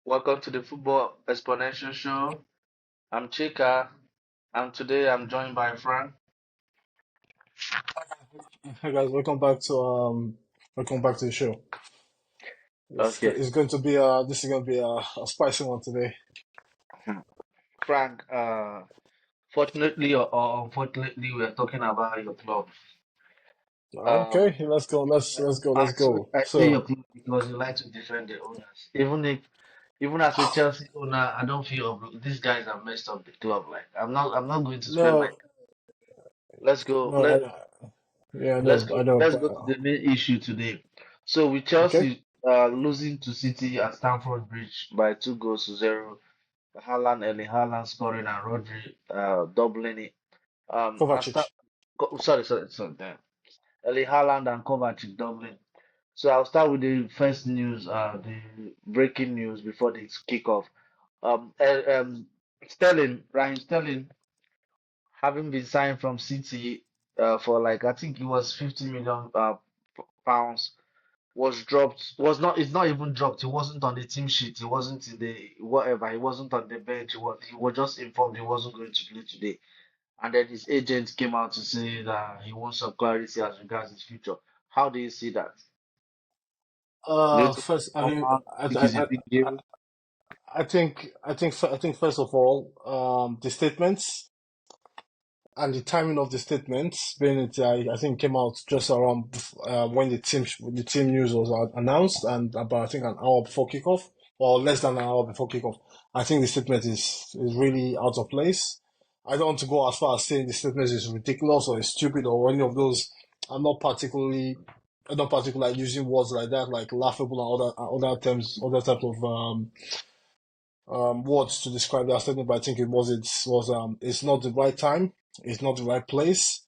Welcome to the Football Exponential Show. I'm Chika, and today I'm joined by Frank. Hi guys, welcome back to the show. Okay. It's going to be this is going to be a spicy one today. Frank, fortunately or unfortunately, we are talking about your club. Um, Okay, let's go. Let's go. I say your So club because you like to defend the owners. Even as a Chelsea owner, I don't feel these guys have messed up the club. Like I'm not going to spend my. no, Let's go. no, yeah, no, I know, Let's but go to the main issue today. So with okay, Chelsea losing to City at Stamford Bridge by 2 goals to 0, Haaland scoring and Rodri doubling it. I'll start. Kovacic. Sorry. Damn. Erling Haaland and Kovacic doubling. So I'll start with the first news, the breaking news before the kickoff. Raheem Sterling, having been signed from City for like I think it was 50 million pounds was dropped was not it's not even dropped. He wasn't on the team sheet. He wasn't in the whatever. He wasn't on the bench. He was just informed he wasn't going to play today. And then his agent came out to say that he wants some clarity as regards his future. How do you see that? Do you think First, it's I mean, normal? Do you think it's a big deal? I think first of all, the statements. And the timing of the statements, being it, I think came out just around when the team news was announced, and about I think an hour before kickoff, or less than an hour before kickoff. I think the statement is really out of place. I don't want to go as far as saying the statement is ridiculous or is stupid or any of those. I'm not particularly, I'm not particularly using words like that, like laughable and other terms, other type of words to describe that statement. But I think it's not the right time, it's not the right place,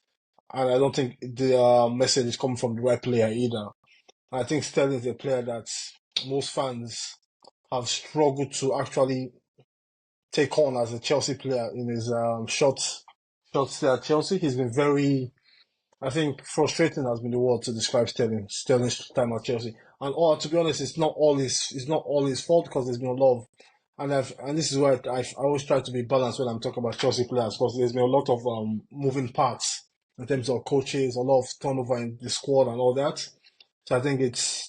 and I don't think the message is coming from the right player either. I think Sterling is a player that most fans have struggled to actually take on as a Chelsea player in his short stay at Chelsea. He's been very, I think, frustrating has been the word to describe Sterling's time at Chelsea. And to be honest, it's not all his fault because there's been a lot of, and this is why I always try to be balanced when I'm talking about Chelsea players because there's been a lot of moving parts in terms of coaches, a lot of turnover in the squad and all that. So I think there's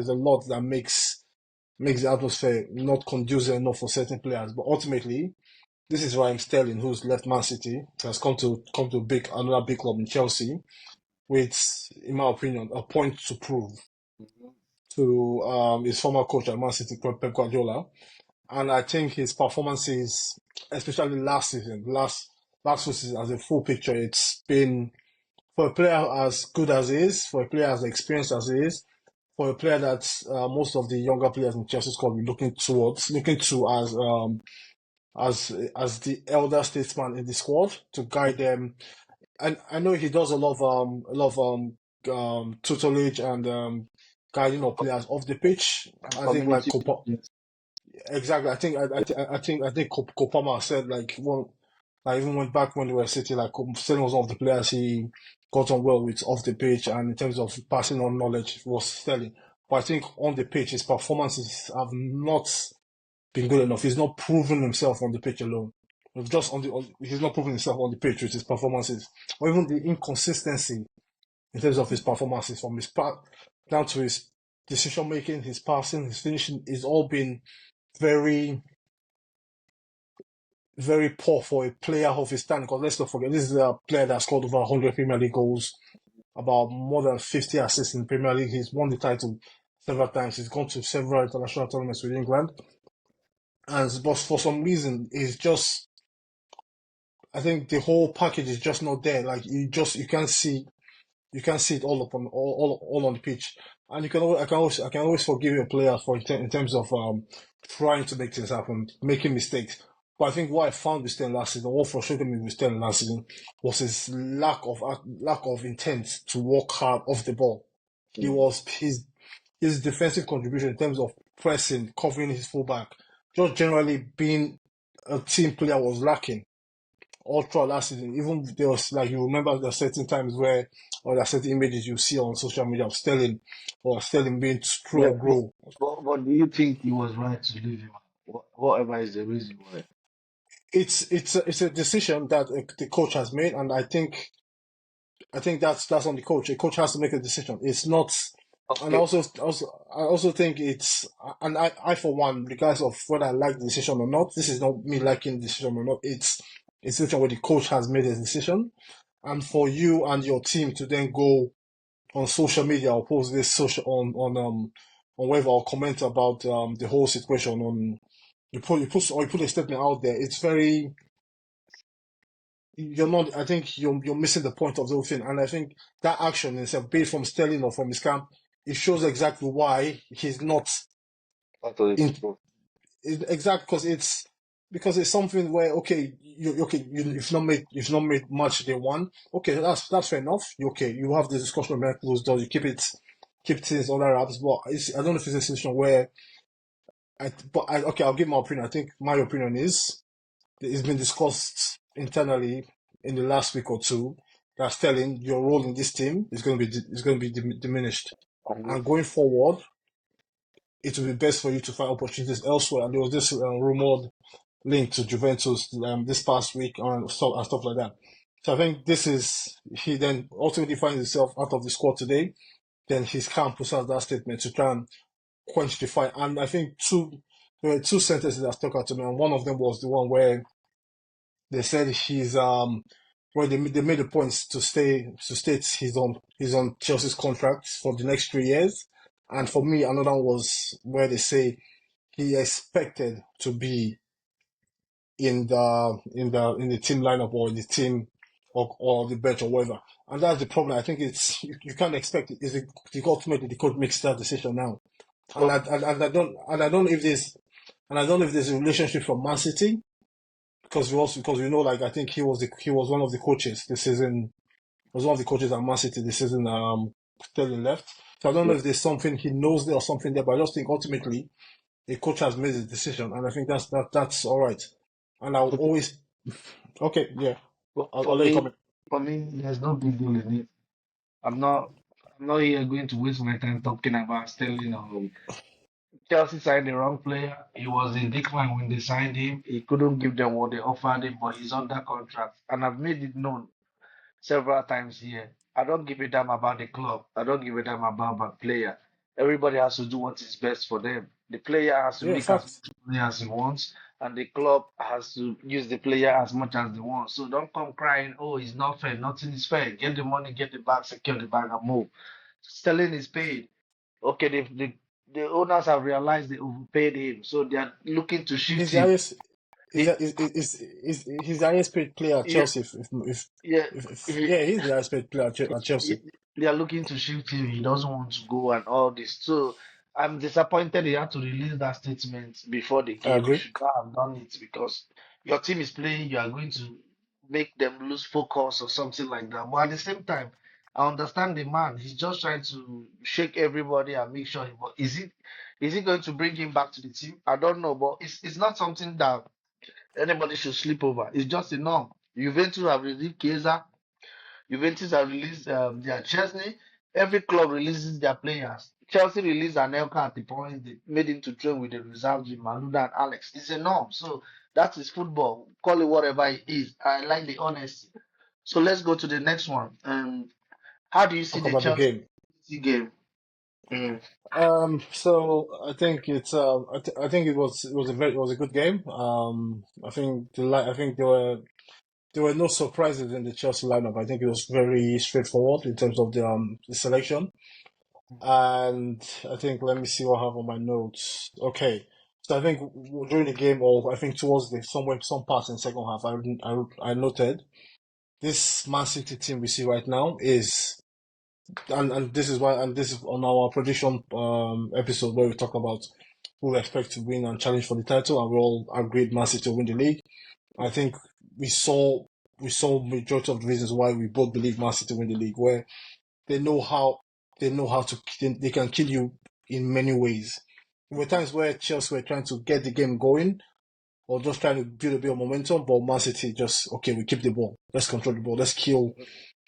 a lot that makes the atmosphere not conducive enough for certain players. But ultimately, this is Raheem Sterling, who's left Man City, has come to another big club in Chelsea, with, in my opinion, a point to prove Mhm. to his former coach at Man City, Pep Guardiola. And I think his performances, especially last season, last season as a full picture, it's been for a player as good as he is, for a player as experienced as he is, for a player that most of the younger players in Chelsea squad be looking to as the elder statesman in the squad to guide them. And I know he does a lot of tutelage and guiding of players off the pitch. And I think like community Copa, building. exactly. I think Kopama said like one. I even went back when they were City. Like Sterling was one of the players he got on well with off the pitch, and in terms of passing on knowledge was Sterling. But I think on the pitch, his performances have not been good enough. He's not proven himself on the pitch alone. He's not proven himself on the pitch with his performances, or even the inconsistency in terms of his performances from his part down to his decision making, his passing, his finishing. It's all been very, very poor for a player of his standing. Because let's not forget, this is a player that scored over 100 Premier League goals, about more than 50 assists in the Premier League. He's won the title several times. He's gone to several international tournaments with England. But for some reason, he's just, I think the whole package is just not there. Like you can't see it all upon all on the pitch. And I can always forgive a player for in terms of trying to make things happen, making mistakes. But I think what I found with Sterling last season, what frustrated me with Sterling last season, was his lack of intent to work hard off the ball. He Mm. was his defensive contribution in terms of pressing, covering his fullback, just generally being a team player was lacking. all throughout last season. Even there was like you remember there are certain times where or there are certain images you see on social media of Sterling or Sterling being through Yeah, and grow. but do you think he was right to leave him? Whatever is the reason why. It's a decision that the coach has made, and I think that's on the coach. The coach has to make a decision. It's not, and Okay, I also think it's, and I for one, regardless of whether I like the decision or not, this is not me liking the decision or not. It's a situation where the coach has made a decision, and for you and your team to then go on social media or post this social on whatever or comment about the whole situation on you put a statement out there. It's very you're not. I think you're missing the point of the whole thing. And I think that action, instead of be it from Sterling or from his camp, it shows exactly why he's not that's what in it's exact because it's something where okay you've not made much day one. Okay, that's fair enough. You okay, you have the discussion about closed doors. You keep things under wraps. But I don't know if it's a situation where okay, I'll give my opinion. I think my opinion is it's been discussed internally in the last week or two that Sterling, your role in this team is going to be diminished, Mhm. and going forward, it will be best for you to find opportunities elsewhere. And there was this rumored link to Juventus this past week and stuff like that. So I think this is he then ultimately finds himself out of the squad today. Then his camp puts out that statement to try and quench the fire. And I think there were two sentences that stuck out to me, and one of them was the one where they said he's well they made the points to state he's on Chelsea's contract for the next 3 years. And for me another one was where they say he expected to be in the team lineup or in the team or the bench or whatever. And that's the problem. I think it's you can't expect it. Is ultimately the coach makes that decision now. So, And I don't know if there's and I don't know if there's a relationship from Man City because we know like I think he was one of the coaches this season was one of the coaches at Man City this season Sterling left. So I don't know yeah. if there's something he knows there or something there, but I just think ultimately a coach has made his decision and I think that's all right. And I'll Okay. always okay, yeah. But I'll let you comment. for me, there's no big deal in it. I'm not, I'm not here going to waste my time talking about Sterling. Chelsea signed the wrong player. He was in decline when they signed him. He couldn't give them what they offered him, but he's under contract. And I've made it known several times here. I don't give a damn about the club. I don't give a damn about my player. Everybody has to do what is best for them. The player has to Yeah, make as facts. much money as he wants, and the club has to use the player as much as they want. So don't come crying, oh, it's not fair. Nothing is fair. Get the money, get the bag, secure the bag, and move. Sterling is paid. Okay, the owners have realized they overpaid him, so they are looking to shift He's the him. highest He, he's the highest paid player at yeah, Chelsea yeah, if he, yeah, he's the highest paid player at Chelsea. they are looking to shift him. He doesn't want to go and all this. So I'm disappointed he had to release that statement before the I game. He agree. should not have done it because your team is playing, you are going to make them lose focus or something like that. But at the same time, I understand the man. He's just trying to shake everybody and make sure but is it going to bring him back to the team? I don't know, but it's not something that anybody should sleep over. It's just a norm. Juventus have released Chiesa. Juventus have released their Chesney. Every club releases their players. Chelsea released Anelka at the point they made him to train with the reserves with Maluda and Alex. It's a norm. So that is football. Call it whatever it is. I like the honesty. So let's go to the next one. How do you see Talk the about the Chelsea game. game? Mm. So I think I think it was a good game. I think I think there were no surprises in the Chelsea lineup. I think it was very straightforward in terms of the selection. And I think let me see what I have on my notes. Okay, so I think during the game, or I think towards the somewhere some parts in the second half, I noted this Man City team we see right now is and this is why and this is on our prediction episode where we talk about who we expect to win and challenge for the title, and we all agreed Man City to win the league. I think we saw we saw majority of the reasons why we both believe Man City win the league, where they know how they know how to they can kill you in many ways. There were times where Chelsea were trying to get the game going, or just trying to build a bit of momentum. But Man City just okay, we keep the ball, let's control the ball, let's kill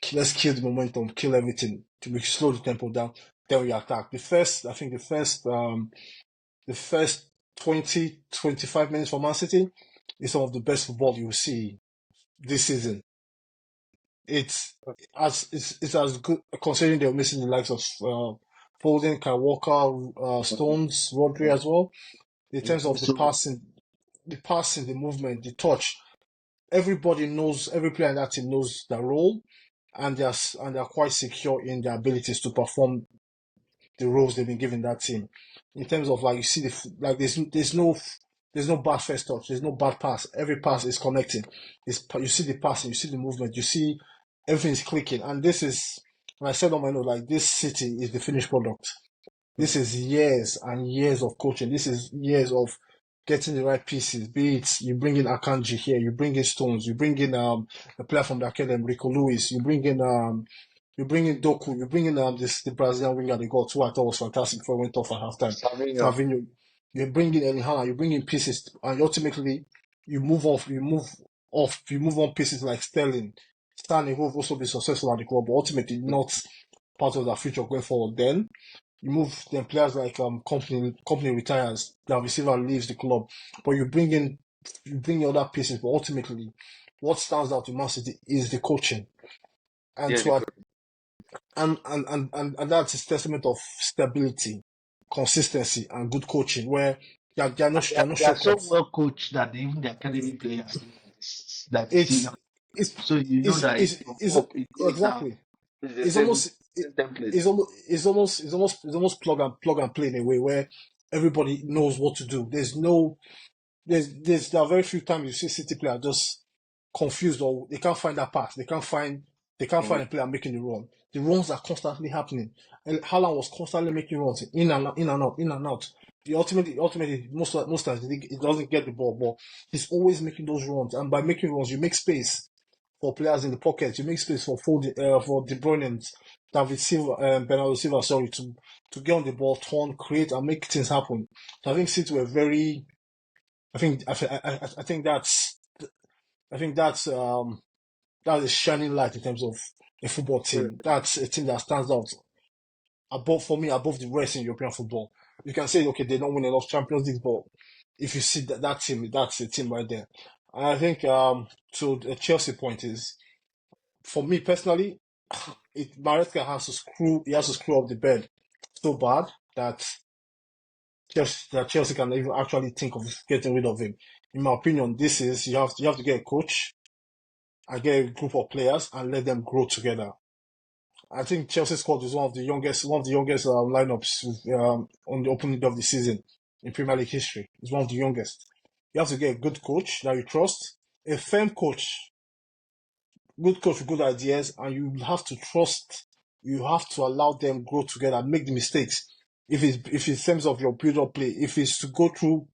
the momentum, kill everything to make slow the tempo down. Then we attack. I think the first 20, 25 minutes for Man City is some of the best football you will see this season. It's it's as good considering they're missing the likes of Foden, Kyle Walker, Stones, Rodri as well. In terms of So the passing, the movement, the touch, everybody knows, every player in that team knows their role, and they're quite secure in their abilities to perform the roles they've been given that team. In terms of like you see there's no bad first touch, there's no bad pass. Every pass is connecting. You see the passing, you see the movement, you see everything's clicking. And this is, and I said on my note, like this City is the finished product. This is years and years of coaching. This is years of getting the right pieces. Be it you bring in Akanji here, you bring in Stones, you bring in a player from the academy, Rico Lewis, you bring in Doku, you bring in the Brazilian winger they got, who I thought was fantastic before he went off at halftime. Savinho. Savinho. You bring in Elihana, you bring in pieces, and ultimately you move on pieces like Sterling, Stanley, who have also been successful at the club, but ultimately not part of their future going forward. Then you move then players like company retires, the receiver leaves the club, but you bring in other pieces, but ultimately what stands out in Man City is the coaching. And Yeah, to and that's a testament of stability, consistency, and good coaching. Where there are no they are so shortcuts. well coached that even the academy players know that the senior. It's it's So you know it's that it it's, goes it's up, it goes down. exactly. It's the It's same, almost it, same template. it's almost plug and play in a way where everybody knows what to do. There are very few times you see City player just confused or they can't find that pass. They can't find Mhm. a player making the run. The runs are constantly happening. And Haaland was constantly making runs in and out, in and out, in and out. Ultimately, most times he doesn't get the ball, but he's always making those runs. And by making runs, you make space for players in the pocket. You make space for De Bruyne and David Silva, Bernardo Silva, sorry, to get on the ball, turn, create, and make things happen. So I think City were very I think that's a shining light in terms of a football Yeah. team. That's a team that stands out above the rest in European football. You can say, okay, they don't win enough Champions League, but if you see that team, that's a team right there. And I think to the Chelsea point is, for me personally, Maresca has to screw up the bed so bad that Chelsea can even actually think of getting rid of him. In my opinion, this is you have to get a coach and get a group of players and let them grow together. I think Chelsea squad is one of the youngest lineups on the opening day of the season in Premier League history. It's one of the youngest. You have to get a good coach that you trust, a firm coach, good coach with good ideas, and you have to trust. You have to allow them grow together, make the mistakes. If it's in terms of your build-up play, if it's to go through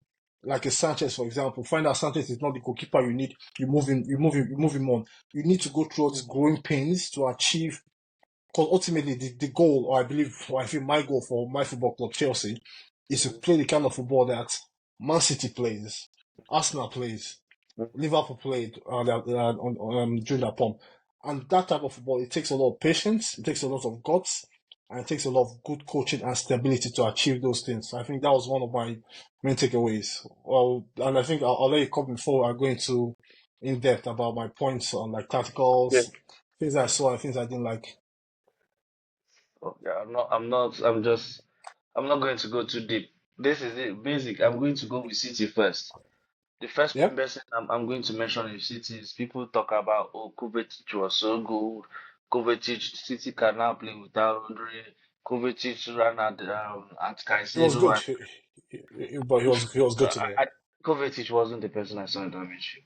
like a Sanchez, for example, find out Sanchez is not the goalkeeper you need, you move him on. You need to go through all these growing pains to achieve. Because ultimately, the goal, or I believe, or I feel my goal for my football club, Chelsea, is to play the kind of football that Man City plays, Arsenal plays, Liverpool played during that pump. And that type of football, it takes a lot of patience, it takes a lot of guts, and it takes a lot of good coaching and stability to achieve those things. I think that was one of my main takeaways. Well, and I think I'll let you come before I go into in depth about my points on like Yeah. tacticals, things I saw and things I didn't like. Okay, I'm not going to go too deep. This is it, basic. I'm going to go with City first. The first Yep, person I'm going to mention in City is people talk about, oh, Kovacic was so good. Kovacic, City can now play without Rodri. Kovacic ran at it was Caicedo. good, but he was good today. I, Kovacic wasn't the person I saw in that midfield.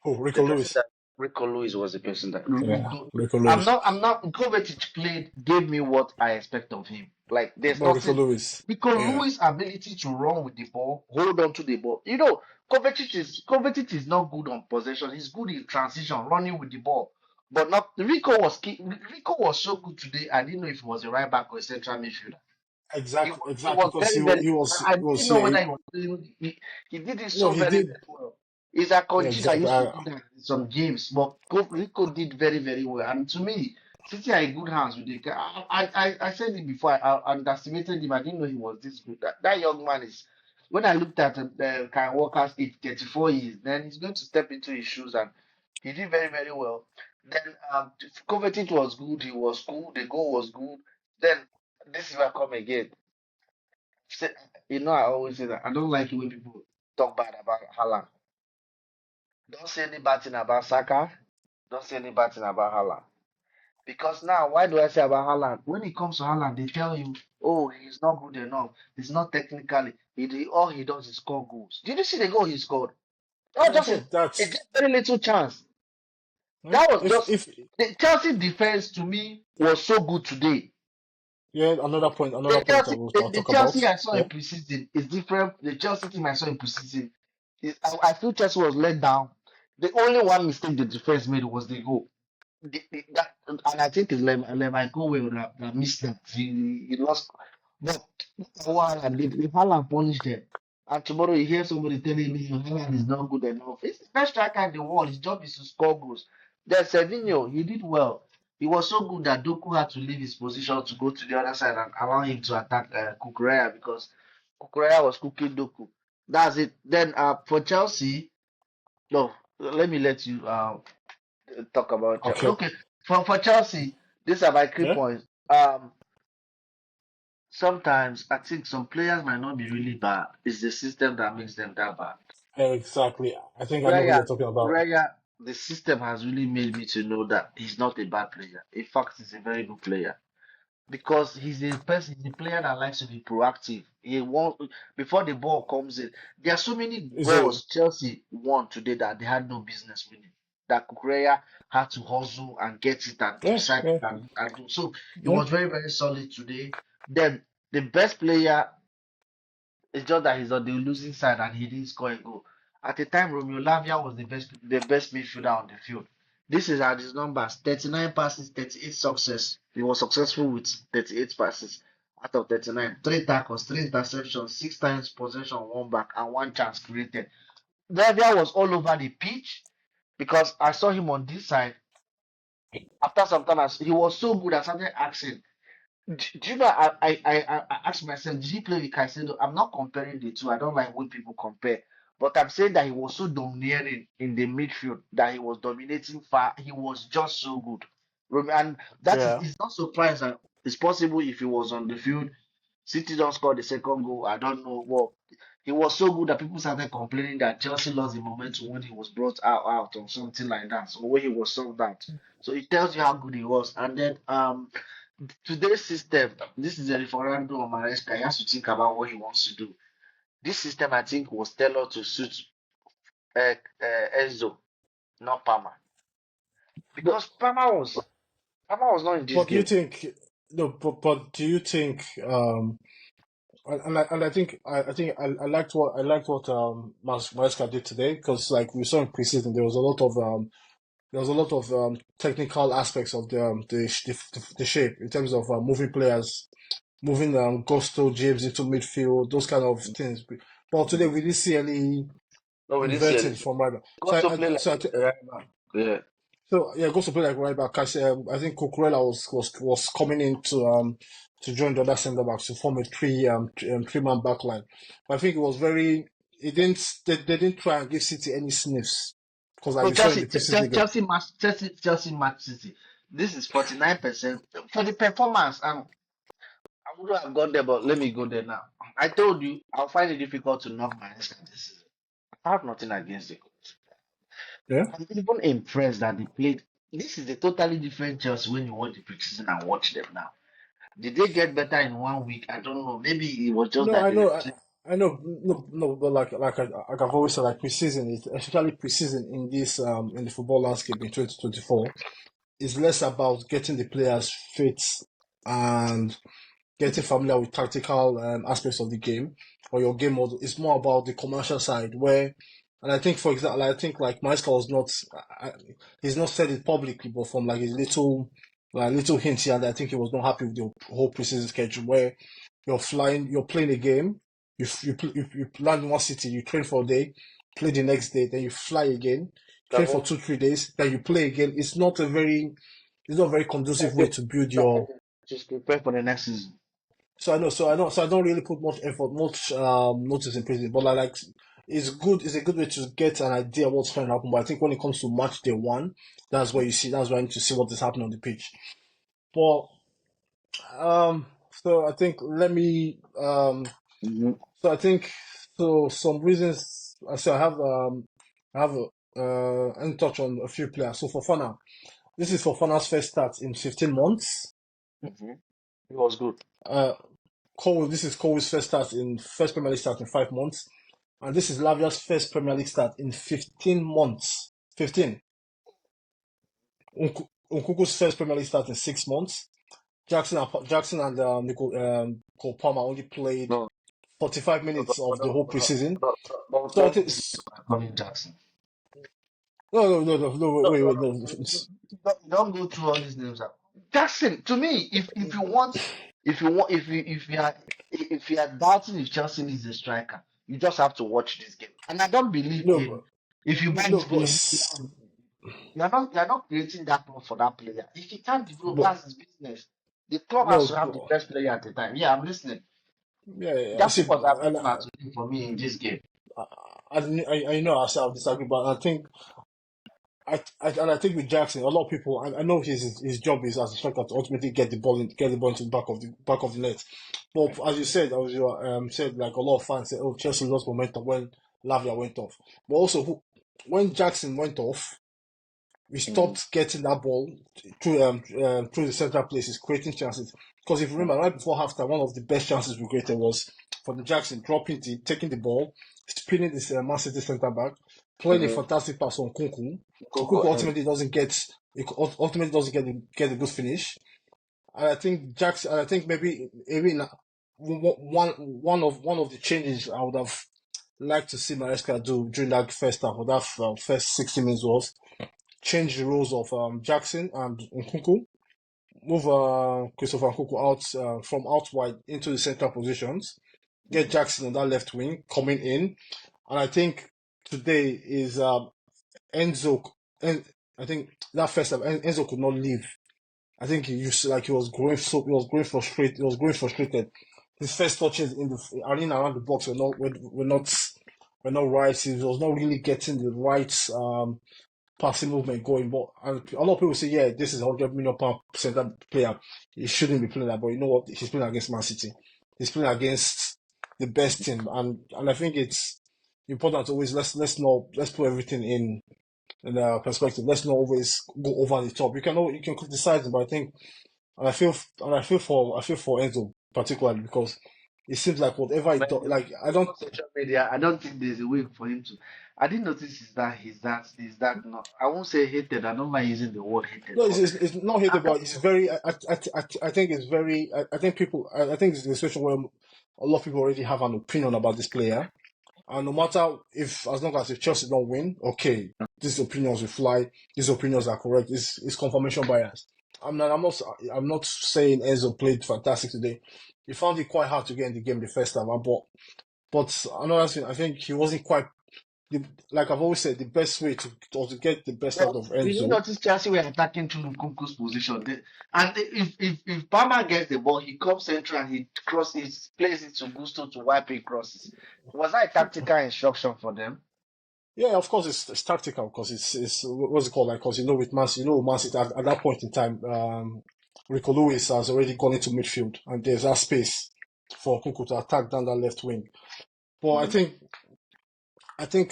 Oh, The Rico person Lewis. that Rico Lewis was the person that Yeah, Rico Lewis. I'm not Kovacic played gave me what I expect of him. Like there's But Rico nothing Lewis. Rico Yeah, Lewis' ability to run with the ball, hold on to the ball. Kovacic is not good on possession. He's good in transition, running with the ball. But not Rico was so good today. I didn't know if he was a right back or a central midfielder. exactly, He exactly. was Because very, he very he good. was I he was didn't know yeah. whether he was doing he did it No, so he very, did. very well. It's Akonji that Exactly. used to do that in some games, but Rico did very, very well. And to me, City are in good hands with the guy. I said it before. I underestimated him. I didn't know he was this good. That young man is. When I looked at Kyle Walker's age, 34 years, then he's going to step into his shoes, and he did very, very well. Then Kovacic was good. He was cool. The goal was good. Then this is where I come again. Say- I always say that I don't like it when people talk bad about Haaland. Don't say any bad thing about Saka. Don't say any bad thing about Haaland. Because now, why do I say about Haaland? When it comes to Haaland, they tell you, oh, he's not good enough. He's not technically. All he does is score goals. Did you see the goal he scored? That was I just think a that's very little chance. That was just if the Chelsea defense to me was so good today. yeah, another point I'll The talk about. Chelsea I saw in Yeah, preseason is different. The Chelsea team I saw in preseason I feel Chelsea was let down. The only one mistake the defense made was the goal. And I think it's Lemmy Cowell that missed that. He lost. But wow, and if Haaland punished them, and tomorrow you hear somebody telling me Haaland is not good enough. It's the best striker in the world. His job is to score goals. Then Savinho, he did well. He was so good that Doku had to leave his position to go to the other side and allow him to attack Kukurea because Kukurea was cooking Doku. That's it. Then for Chelsea, no, let me let you talk about Chelsea. okay. Okay, for Chelsea, these are my 3 points. Sometimes I think some players might not be really bad. It's the system that makes them that bad. Exactly. I think I know who Kukurea, you're talking about. Kukurea, the system has really made me to know that he's not a bad player. In fact, he's a very good player because he's a player that likes to be proactive. He wants before the ball comes in. There are so many Is it? balls Chelsea won today that they had no business winning. That Kukurea had to hustle and get it and Yeah, decide yeah, and do. So he yeah. was very, very solid today. Then the best player it's just that he's on the losing side and he didn't score a goal. At the time, Romeo Lavia was the best midfielder on the field. This is at his numbers: 39 passes, 38 success. He was successful with 38 passes out of 39. Three tackles, three interceptions, six times possession, one back, and one chance created. Lavia was all over the pitch because I saw him on this side. After some time, he was so good, I started asking, do you know, I asked myself, did he play with Caicedo? I'm not comparing the two. I don't like when people compare. But I'm saying that he was so domineering in the midfield, that he was dominating far. He was just so good. And that is, Yeah. it's not surprising that it's possible if he was on the field. City don't score the second goal. I don't know. Well, he was so good that people started complaining that Chelsea lost the momentum when he was brought out or something like that. So when he was sold out. So it tells you how good he was. And then today's system, this is a referendum on Maresca. He has to think about what he wants to do. This system, I think, was tailored to suit Enzo, not Palmer, But because Palmer was not in this but do you game. think no? But do you think and I think I liked what Maresca did today because like we saw in preseason there was a lot of technical aspects of the shape in terms of moving players, moving Gusto, James into midfield, those kind of things. But today we didn't see any No, we didn't see inverted anything. from right back. Also play like right back. Yeah. So yeah, Gusto play like right back. I think Cucurella was coming in to join the other centre backs to form a three man back line. But I think it was very. It didn't. They didn't try and give City any sniffs because like No, we saw in the preseason game. Chelsea match City. This is 49% for the performance. I would have gone there, but let me go there now. I told you I'll find it difficult to knock my this season. I have nothing against the coach. Yeah. I'm even impressed that they played. This is a totally different Chelsea when you watch the preseason and watch them now. Did they get better in 1 week? I don't know. Maybe it was just No, that I they know, played. I know, no, but like I've always said, like preseason is especially preseason in this in the football landscape in 2024 is less about getting the players fit and getting familiar with tactical aspects of the game or your game model. It's more about the commercial side where, and I think, for example, I think like Maesca was not, he's not said it publicly, but from like his little hints here, and I think he was not happy with the whole preseason schedule where you're playing a game, you land in one city, you train for a day, play the next day, then you fly again, train for Travel. 2, 3 days, then you play again. It's not a very conducive way to build your. Just prepare for the next season. So I don't really put much effort, much notice in prison. But like, it's good. It's a good way to get an idea of what's going to happen. But I think when it comes to match day one, that's where you see. That's where I need to see what is happening on the pitch. But so I think let me Mm-hmm. so I think so some reasons. So I have and touch on a few players. So for Fana, this is for Fana's first start in 15 months. Mm-hmm. It was good. Uh, Cole, this is Cole's first Premier League start in 5 months, and this is Lavia's first Premier League start in 15 months. 15. Nkunku's first Premier League start in 6 months. Jackson and Cole Palmer only played No, 45 no, minutes of the whole preseason. So I don't think disrespect Colin Jackson. no, No, wait, no, no. no. Don't go through all these names. Jackson, to me, if you want, if you are doubting if Chelsea needs a striker, you just have to watch this game. And I don't believe No, in if you buy no, this player, you're not creating that club for that player. If he can't develop, but that's his business. The club has to no, have the best player at the time. Yeah, I'm listening. yeah, yeah. Jackson See, was abysmal to him for me in this game. I, I know I disagree, but I think and I think with Jackson, a lot of people. I know his job is as a striker to ultimately get the ball into the back of the net. But as you said, as you said, like a lot of fans said, oh, Chelsea lost momentum when Lavia went off. But also, when Jackson went off, we Mm, stopped getting that ball through the central places, creating chances. Because if you mm, remember, right before halftime, one of the best chances we created was from the Jackson taking the ball, spinning this Man City centre back, playing a mm. fantastic pass on Kunku. Coco, Kunku ultimately doesn't get a good finish. And I think Jackson, and I think maybe one of the changes I would have liked to see Maresca do during that first half, or that first 60 minutes was change the roles of Jackson and Nkunku, move Christopher Nkunku out from out wide into the central positions, get mm, Jackson on that left wing coming in, and I think today is Enzo. En- I think that first time Enzo could not leave. I think he used like he was growing frustrated. He was growing frustrated. His first touches in the arena around the box were not right. He was not really getting the right passing movement going. But a lot of people say, yeah, this is a £100 million center player. He shouldn't be playing that. But you know what? He's playing against Man City. He's playing against the best team, and I think it's important to always let's put everything in perspective. Let's not always go over the top. You can criticize him, but I think I feel for Enzo particularly because it seems like whatever he When does, you like I go don't. on social media, I don't think there's a way for him to. I didn't notice is that not. I won't say hated. I don't mind using the word hated, No, but it's not I hated, but don't it's know. very. I think it's very. I think people. I think it's a situation where a lot of people already have an opinion about this player, and no matter if, as long as if Chelsea don't win, okay, these opinions will fly. These opinions are correct. It's confirmation bias. I'm not saying Enzo played fantastic today. He found it quite hard to get in the game the first time, but another thing, I think he wasn't quite. Like I've always said, the best way to get the best out Well, of did you Enzo. notice Chelsea were attacking through Nkunku's position? If Palmer gets the ball, he comes central and he crosses, plays it to Gusto to wipe it crosses. Was that a tactical instruction for them? Yeah, of course it's tactical because it's what's it called, like, because with Man City at that point in time, Rico Lewis has already gone into midfield and there's that space for Kuku to attack down that left wing. But Mm. I think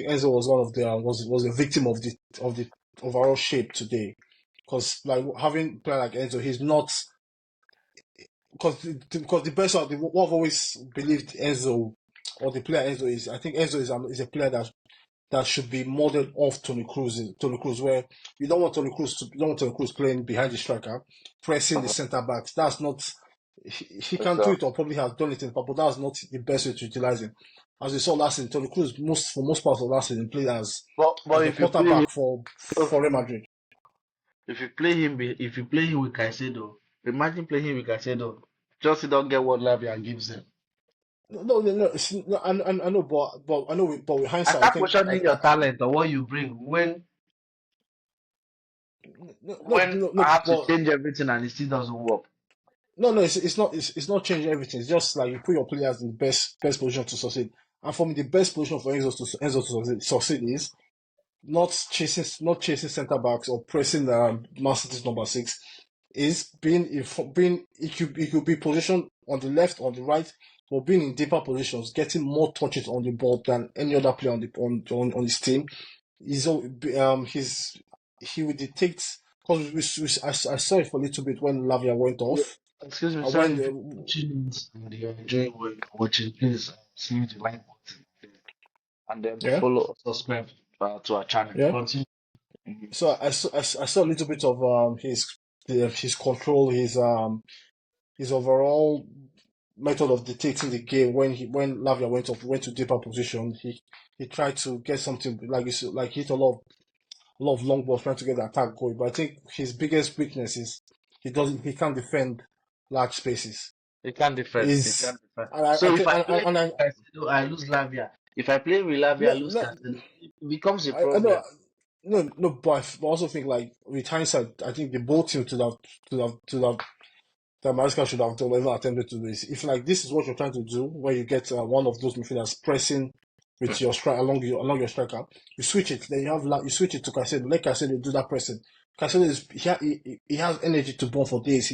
Enzo was one of the was a victim of the overall shape today because like having a player like Enzo, he's not because the best of what I've always believed Enzo or the player Enzo is. I think Enzo is a player that should be modeled off Tony Cruz. Tony Cruz, where you don't want Tony Cruz playing behind the striker, pressing the Uh-huh. centre backs. That's not he Yes, can do sir. it or probably has done it in the past, but that's not the best way to utilize him. As we saw last season, Tony Cruz for most parts of last season played But as the if you play him, quarterback for Real Madrid. if you play him with Caicedo, imagine playing him with Caicedo. Chelsea don't get what Lavia gives them. no, no, no, no I know, but I know, but with hindsight, I Attack think, questioning your talent or what you bring no, no, when no, I no, have to but change everything and it still doesn't work. no, no, it's not changing everything. It's just like you put your players in the best position to succeed. And for me, the best position for Enzo to succeed is not chasing centre backs or pressing Man City's number six. Is being it could be positioned on the left or the right, or being in deeper positions, getting more touches on the ball than any other player on his team. He's he will dictate, because I saw it for a little bit when Lavia went Yeah. off. Excuse me, sorry When if you're watching this and you're enjoying what you're watching, please see the like button and then yeah, follow subscribe to our channel. yeah. Continue. Mhm. So I saw a little bit of his control, his overall method of dictating the game. When Lavia went to deeper position, he tried to get something like this, like hit a lot of long balls trying to get the attack going. But I think his biggest weakness is he can't defend large spaces. He can't defend. He Is can't defend. and I So if think I play and Caicedo, I lose Lavia. If I play with Lavia, I lose no, Caicedo. It becomes a I know. problem. No, no, but I also think, like, with hindsight, I think the both team to have that Maresca should have done whatever attempted to do is, if like this is what you're trying to do, where you get one of those midfielders pressing with your strike along your striker, you switch it. Then you switch it to Caicedo. Let Caicedo do that pressing. Caicedo he has energy to burn for days.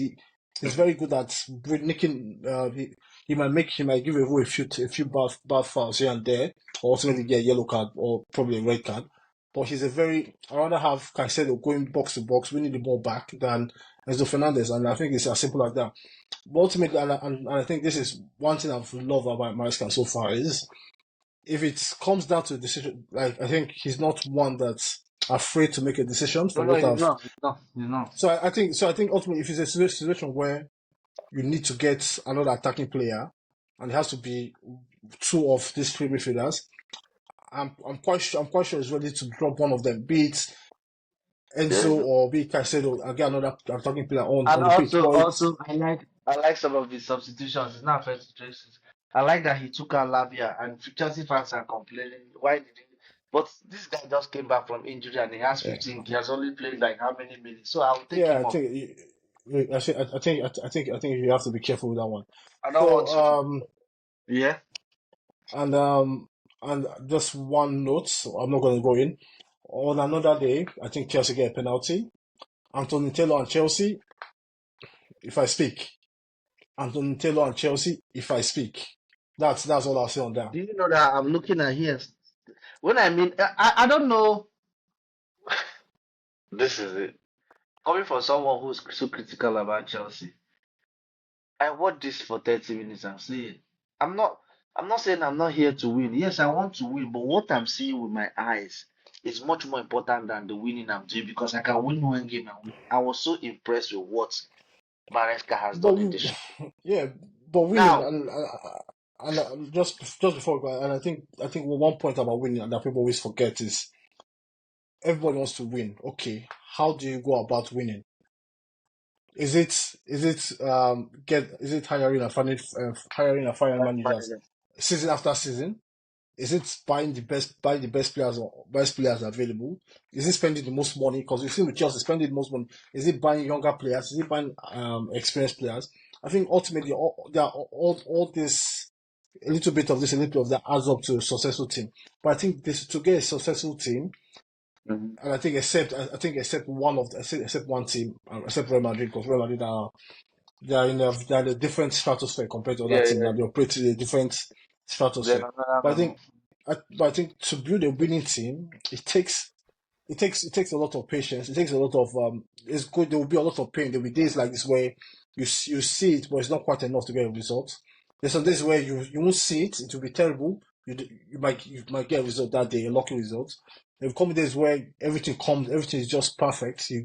He's very good at nicking. He might give away a few bad fouls here and there, or ultimately get a yellow card or probably a red card. But he's a very. I rather have Caicedo going box to box, winning the ball back, than Enzo Fernandez, and I think it's as simple as that. But ultimately, and I think this is one thing I've loved about Maresca so far is, if it comes down to a decision, like, I think he's not one that's afraid to make a decision No, from no, what he's I've. not. He's not. He's not. I think ultimately, if it's a situation where you need to get another attacking player, and it has to be two of these three midfielders, I'm quite sure he's ready to drop one of them, be it Yeah. Enzo or be it Caicedo, and get another attacking player And on the pitch. But it's also, I like some of his substitutions. It's not fair to trace. I like that he took out Lavia, and Chelsea fans are complaining. Why did he? But this guy just came back from injury and he has yeah, 15. He has only played like how many minutes? So I'll take yeah, him off. I think you have to be careful with that one. I don't want So to. Yeah. and just one note, I'm not going to go in. On another day, I think Chelsea get a penalty. Anthony Taylor and Chelsea, if I speak. Anthony Taylor and Chelsea, if I speak. That's all I'll say on that. Do you know that I'm looking at here? When I mean, I don't know. This is it. Coming from someone who's so critical about Chelsea, I watched this for 30 minutes. I'm saying, I'm not, I'm not saying I'm not here to win. Yes, I want to win, but what I'm seeing with my eyes is much more important than the winning I'm doing because I can win one game and win. I was so impressed with what Maresca has But done in this. yeah, but winning Now, just before, and I think one point about winning that people always forget is, everybody wants to win. Okay, how do you go about winning? Is it hiring and firing managers season after season? Is it buying the best players available? Is it spending the most money? Because you see with Chelsea spending the most money. Is it buying younger players? Is it buying experienced players? I think ultimately all this, a little bit of this, a little bit of that adds up to a successful team. But I think this to get a successful team, mhm. and I think except one team, except Real Madrid, because Real Madrid are they're in a different stratosphere compared to other Yeah, teams, yeah, and they operate in a different then stratosphere. another But I level. think but I think to build a winning team, it takes a lot of patience. It takes a lot of it's good. There will be a lot of pain. There will be days like this where you see it, but it's not quite enough to get a result. There's some days where you won't see it. It will be terrible. You might get a result that day, a lucky result. There will come days where everything is just perfect. You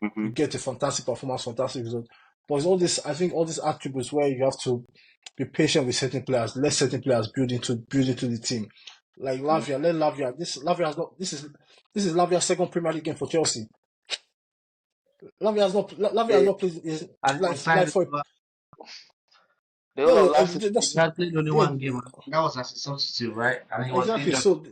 Hmm. get a fantastic performance, fantastic result. But it's all this, I think, all these attributes where you have to be patient with certain players, let certain players build into the team. Like Lavia, let Lavia. This is Lavia's second Premier League game for Chelsea. Lavia has not They, played. Is and he like was signed. for The whole No, of last season, that's he had played only yeah, one game. That was as a substitute, right? And he was exactly. injured. So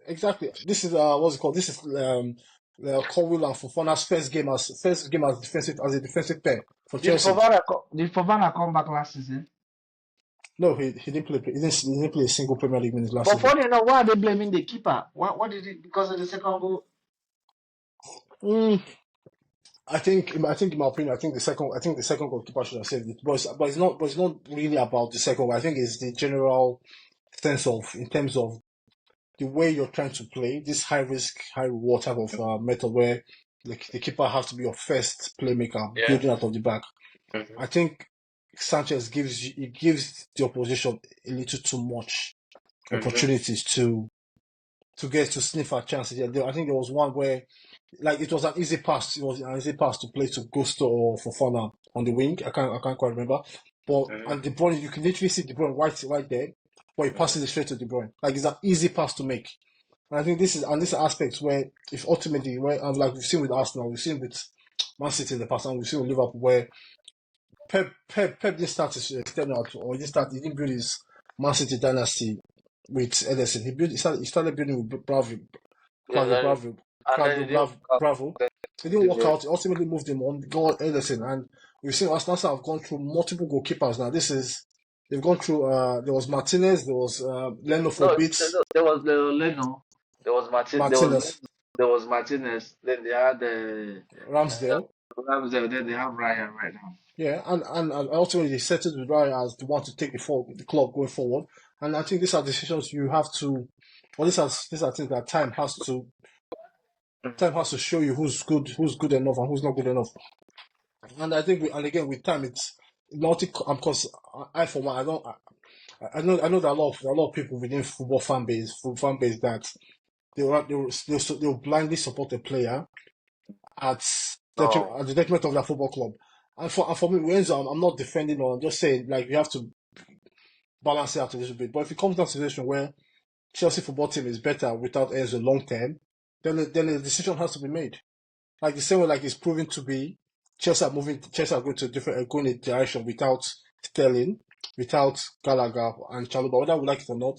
exactly, this is what's it called? This is Colwill and Fofana's first game as defensive as a defensive pair for Chelsea. Did Fofana come back last season? No, he didn't play. He didn't play a single Premier League minute last But season. funny enough, why are they blaming the keeper? What did it because of the second goal? Mm, I think in my opinion, I think the second goalkeeper should have saved it. But it's not really about the second one. I think it's the general sense of in terms of the way you're trying to play this high risk, high reward type of method where the keeper has to be your first playmaker, Yeah. building out of the back. Mm-hmm. I think Sanchez gives the opposition a little too much Mm-hmm. opportunities to get to sniff at chances. Yeah, I think there was one where like it was an easy pass. It was an easy pass to play to Gusto or Fofana on the wing. I can't quite remember. But Mm-hmm. and De Bruyne, you can literally see De Bruyne right there, but he passes it straight to De Bruyne. Like it's an easy pass to make. And I think this aspects where if ultimately where and like we've seen with Arsenal, we've seen with Man City in the past, and we've seen with Liverpool where Pep didn't start his external or he didn't build his Man City dynasty with Ederson. He started building with Claudio Exactly. Bravo, And then it didn't work out. Bravo. Then It didn't De work Bruyne. out. It ultimately moved him on, got Ederson, and we've seen Arsenal have gone through multiple goalkeepers now. They've gone through. There was Martinez, there was Leno for No, bits, there was Leno, Martinez, there was Martinez. Then they had Ramsdale. Ramsey. Then they have Ryan right now. Yeah, and ultimately they settled with Raya as the one to take the club going forward. And I think these are decisions you have to, or these are things that time has to show you who's good enough, and who's not good enough. And I think, and again with time, it's not because I for one, I don't, I know that a lot of people within football fan base that they will blindly support a player at No, at the detriment of their football club. And for me, Enzo, I'm not defending or I'm just saying like you have to balance it out a little bit. But if it comes down to a situation where Chelsea football team is better without Enzo long term, then a decision has to be made. Like the same way like it's proven to be, Chelsea are going to going a direction without Sterling, without Gallagher and Chaluba, whether we like it or not.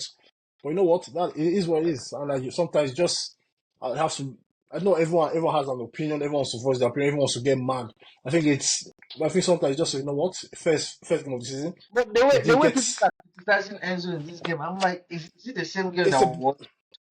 But you know what? That it is what it is. And like sometimes just I have to I know everyone has an opinion, everyone wants to voice their opinion, everyone wants to get mad. I think sometimes just you know what? First game of the season, but he the didn't way get people are criticizing Enzo in this game, I'm like, is it the same game it's that a was?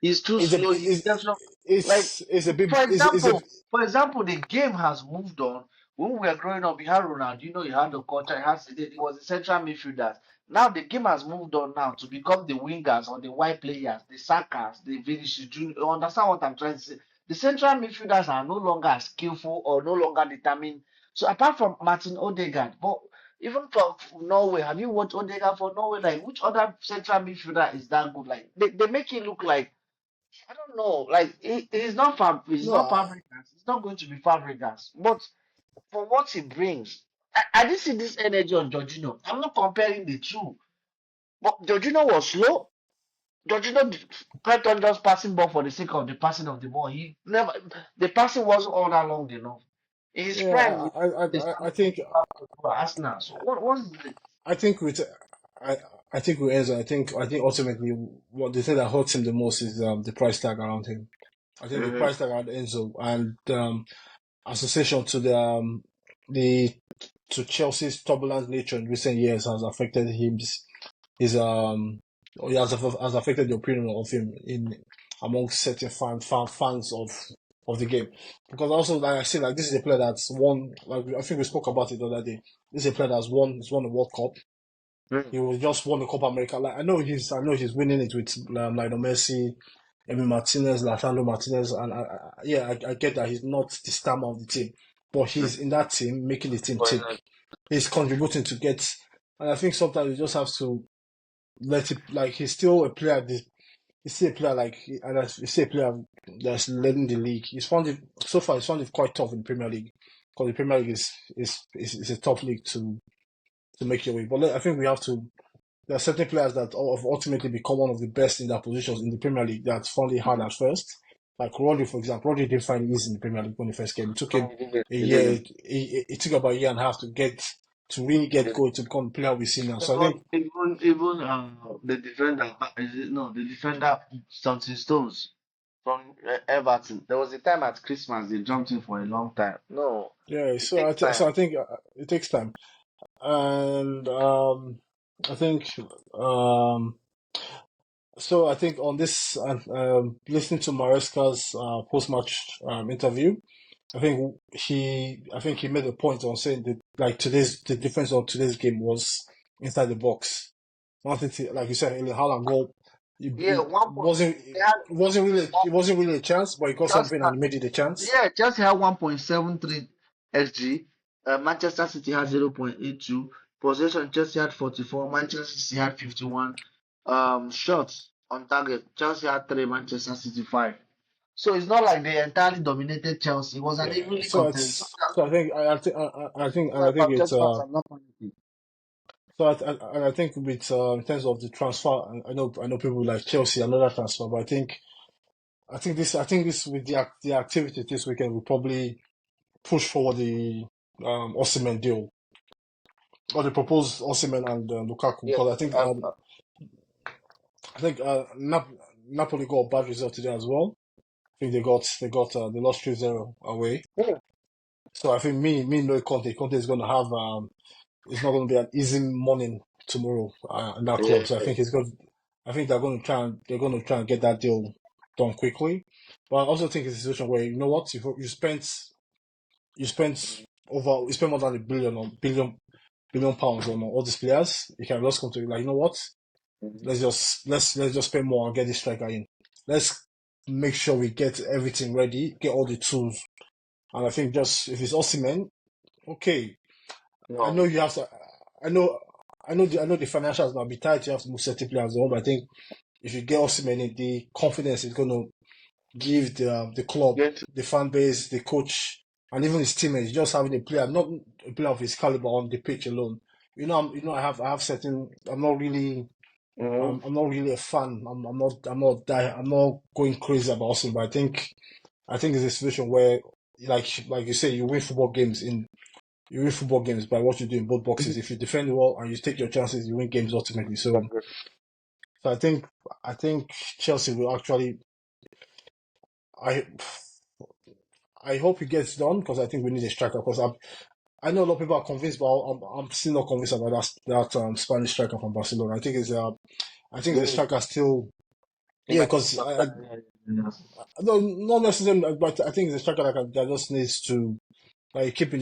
He's too it's a slow. He's just not like. it's a bit it's a For example, the game has moved on. When we were growing up, you had Ronaldinho, you had the culture, you had Zidane. It was the central midfielders. Now the game has moved on now to become the wingers or the wide players, the Sakas, the Vinicius Junior. You understand what I'm trying to say? The central midfielders are no longer as skillful or no longer determined. So apart from Martin Odegaard, but even for Norway, have you watched Odegaard for Norway? Like which other central midfielder is that good? Like they make it look like I don't know. Like he's no not Fabregas. It's not going to be Fabregas. But for what he brings, I didn't see this energy on Jorginho. I'm not comparing the two. But Jorginho was slow. Jorginho kept on just passing ball for the sake of the passing of the ball. He never the passing wasn't all that long enough. In his yeah prime, they I started think for Arsenal. So what's the I think with I I think with Enzo, I think ultimately what the thing that hurts him the most is the price tag around him. I think the Mhm. price tag around Enzo and association to the to Chelsea's turbulent nature in recent years has affected his or has affected the opinion of him in among certain fans of the game. Because also like I say like this is a player that's won like I think we spoke about it the other day. This is a player that's won the World Cup. Mm. He was just won the Copa America. Like I know he's winning it with Lionel Messi, Emi Martinez, Latando Martinez, and I get that he's not the star of the team, but he's in that team making the team But tick. He's contributing to get, and I think sometimes you just have to let it like he's still a player. He's still a player and he's still a player that's leading the league. He's found it quite tough in the Premier League because the Premier League is a tough league to make your way. But I think we have to there are certain players that have ultimately become one of the best in their positions in the Premier League that found it hard at first. Like Rodri, for example. Rodri didn't find it easy in the Premier League when he first came. It took him no, he didn't. a He year. didn't. It took about a year and a half to get to really get Yeah. going to become the player we see now. So I think Even the defender, the defender, something Stones from Everton. There was a time at Christmas they jumped in for a long time. No, yeah. it So takes time. I think it takes time, and I think um so I think on this listening to Maresca's post match interview. I think he made a point on saying that like the difference on today's game was inside the box. Nothing to, like you said earlier, Haaland goal. Yeah, one point. They had It wasn't really a chance, but he got Chelsea something and he made it a chance. Yeah, Chelsea had 1.73 XG. Manchester City had 0.82. Possession, Chelsea had 44. Manchester City had 51. Shots on target, Chelsea had 3. Manchester City 5. So it's not like they entirely dominated Chelsea. It was an Yeah. evenly contested. So I think So if I think I'm it's just I'm not panicking. and I think with in terms of the transfer, I know people like Chelsea another transfer, but I think this with the activity this weekend will probably push forward the Osimhen deal or the proposed Osimhen and Lukaku Yeah. because Uh, uh, I think Napoli got a bad result today as well. I think they lost 3-0 away. yeah. So I think me no Conte is going to have it's not going to be an easy morning tomorrow in that club. So Yeah. I think they're going to try and get that deal done quickly. But I also think it's a situation where you know what you spent you spent more than billion pounds on all these players. You can just come to like you know what Mhm. let's just spend more and get this striker in. Let's make sure we get everything ready, get all the tools. And I think just if it's Osimhen, okay. I know No. you have to. I know. I know the financials might be tight. You have to move certain players on, but I think if you get Osimhen in, the confidence is going to give the club, Get the fan base, the coach, and even his teammates. Just having a player, not a player of his caliber on the pitch alone. I have certain. mm-hmm. I'm not really a fan. I'm not going crazy about Austin, but I think it's a situation where, like you say, you win football games by what you do in both boxes. If you defend well and you take your chances, you win games ultimately. So I think Chelsea will actually. I I hope it gets done because I think we need a striker. Because I know a lot of people are convinced, but I'm still not convinced about that Spanish striker from Barcelona. I think the Really? striker still. It Yeah, might take because some time. Yeah. no, not necessarily, but I think the striker that just needs to like you keep in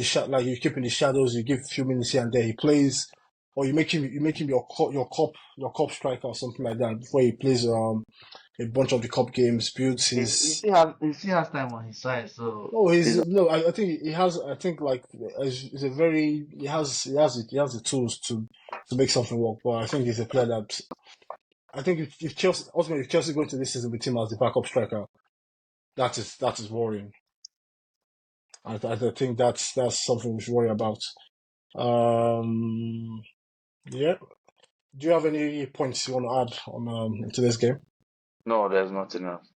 the shadows, you give a few minutes here and there, he plays, or you make him your cup striker or something like that before he plays a bunch of the cup games, builds his. He still has time on his side, so No, it's I think he has. I think like he's a very he has the tools to make something work. But I think he's a player that I think if Chelsea ultimately if Chelsea go into this season with him as the backup striker, that is worrying. I think that's something we should worry about. Um, yeah. Do you have any points you want to add on to this game? no, there's nothing else.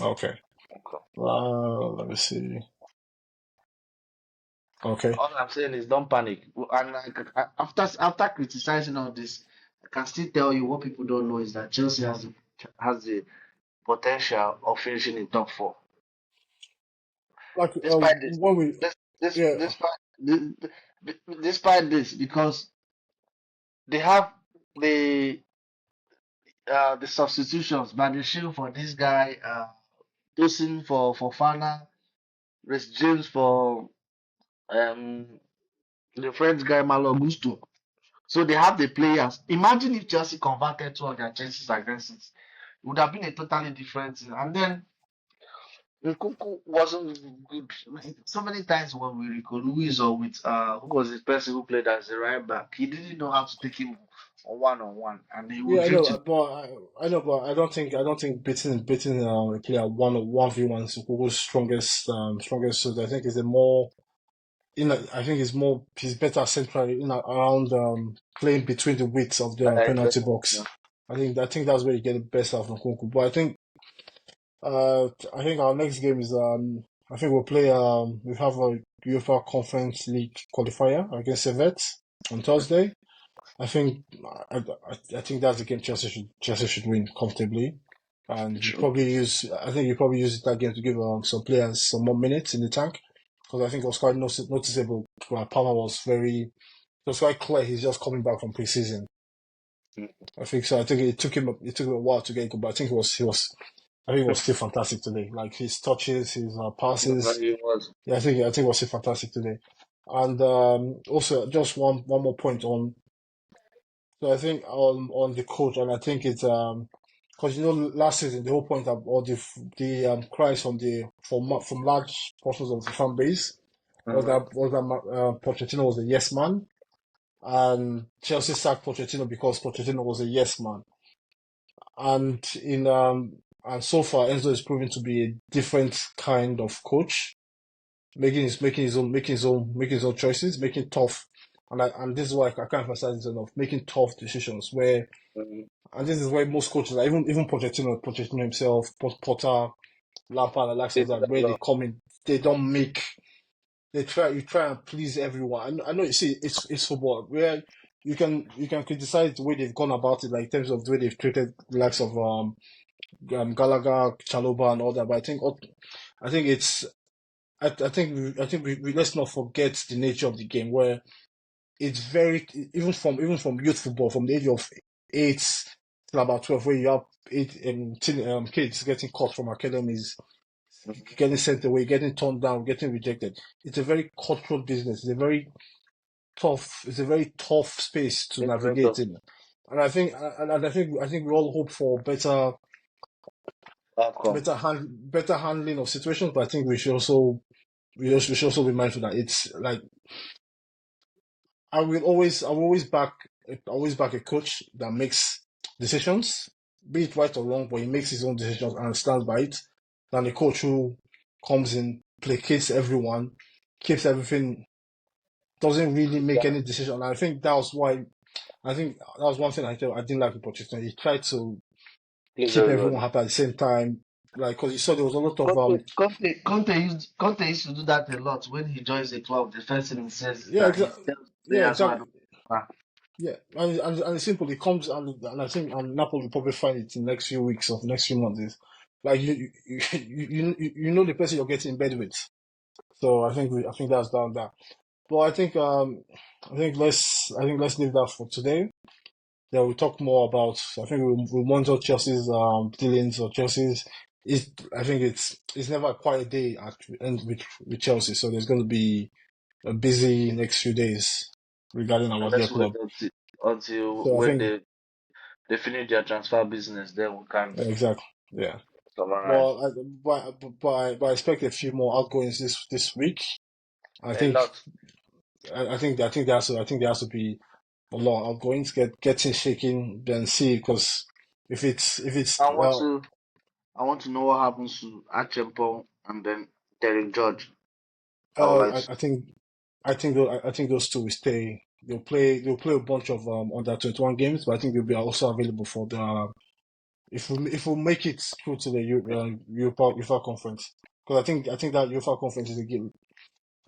Okay. Okay. Let me see. Okay. All I'm saying is don't panic. And after criticizing all this, I can still tell you what people don't know is that Chelsea has the potential of finishing in top four. Like Despite this, when we this, this yeah despite this, because they have the the substitutions, Badishil for this guy, Tosin for Fana, Rich James for um the French guy Malo Gusto. So they have the players. Imagine if Chelsea converted two of their chances against it. It would have been a totally different thing. And then Nkunku wasn't good. So many times when we recall Luis or with who was the person who played as a right back, he didn't know how to take him on one, and he would yeah drift it. I know but I don't think beating a player one v one is Google's strongest suit. I think it's a more I think he's better centrally around playing between the widths of the penalty Exactly. box. Yeah. I think that's where you get the best out of Nkunku. But I think our next game is I think we have a UEFA Conference League qualifier against Servette. on Thursday. I think I think that's the game Chelsea should win comfortably, and you True. probably use I think you probably use that game to give some players some more minutes in the tank because I think it was quite noticeable. Palmer was very it was quite clear he's just coming back from preseason. I think so. I think it took him a while to get good, but I think I think it was still fantastic today. Like his touches, his passes. It was. Yeah, I think it was still fantastic today. And also just one more point on. So I think on the coach, and I think it's because you know last season the whole point of all the cries from large portions of the fan base Mhm. was that Pochettino was a yes man, and Chelsea sacked Pochettino because Pochettino was a yes man, and in and so far Enzo is proving to be a different kind of coach, making his own choices, making tough. And this is why I can't emphasize this enough, making tough decisions where. Mhm. And this is why most coaches, like even Pochettino himself, Potter, Lampard, and likes They of did that, a where they lot. come in, they don't make. You try and please everyone. I know you see it's football where you can criticize the way they've gone about it, like in terms of the way they've treated the likes of Gallagher, Chaloba, and all that. But I think it's I think we let's not forget the nature of the game where it's very even from youth football from the age of 8 till about 12 where you have kids getting cut from academies, Mhm. getting sent away, getting turned down, getting rejected. It's a very cutthroat business. It's a very tough space to It's very navigate tough in. And I think we all hope for outcome. better handling of situations, but I think we should also be mindful that it's like I will always back a coach that makes decisions, be it right or wrong, but he makes his own decisions and stands by it, than a coach who comes in, placates everyone, keeps everything, doesn't really make Yeah, any decision. And I think that was one thing I didn't like with Pochettino. He tried to please keep everyone everybody. happy at the same time, like because you saw there was a lot of Conte used to do that a lot when he joins a club. The first thing he says is yeah, that he tells yeah, players who are exactly. not. Ah, Yeah, and it's simple. It comes and I think and Napoli will probably find it in the next few weeks or next few months. Is like you know the person you're getting in bed with. So I think that's down there. But I think let's leave that for today. Then we'll talk more about. I think we'll monitor Chelsea's dealings or Chelsea's. Is I think it's never a quiet day at end with Chelsea. So there's going to be a busy next few days regarding our and dear let's wait club. until So I when think they finish their transfer business, then we can exactly. Yeah. summarize. Well, but I expect a few more outgoings this week. I A think lot. I think there has to be a lot of outgoings. Get things shaking, then see because if it's I want to I want to know what happens to Achempo and then Derek George. I would like to. I think those two will stay. They'll play a bunch of under 21 games, but I think they'll be also available for the if we make it through to the UEFA conference because I think that UEFA conference is a game.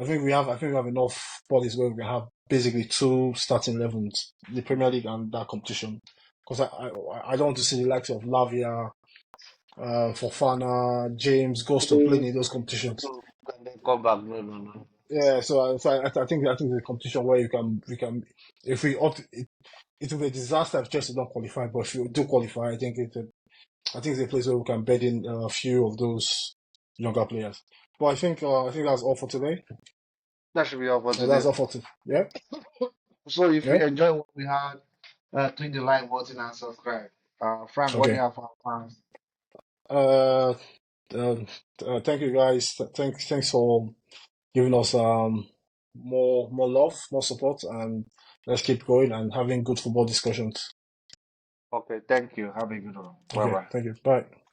I think we have enough bodies where we can have basically two starting 11s, the Premier League and that competition. Because I don't want to see the likes of Lavia, Fofana, James, Gusto playing in those competitions. Can they come back? No, no, no. Yeah, I think the competition where we can if we opt it will be a disaster if Chelsea don't qualify, but if we do qualify, I think it's a place where we can bed in a few of those younger players. But I think that's all for today. That should be all for That's today. all for today. Yeah, So if you yeah. enjoy what we had, click the like button and subscribe. Frank, what do Okay. you have for our fans? Uh, uh, thank you guys. Thanks for giving us more love, more support, and let's keep going and having good football discussions. Okay, thank you. Have a good one. Bye Okay, bye. thank you. Bye.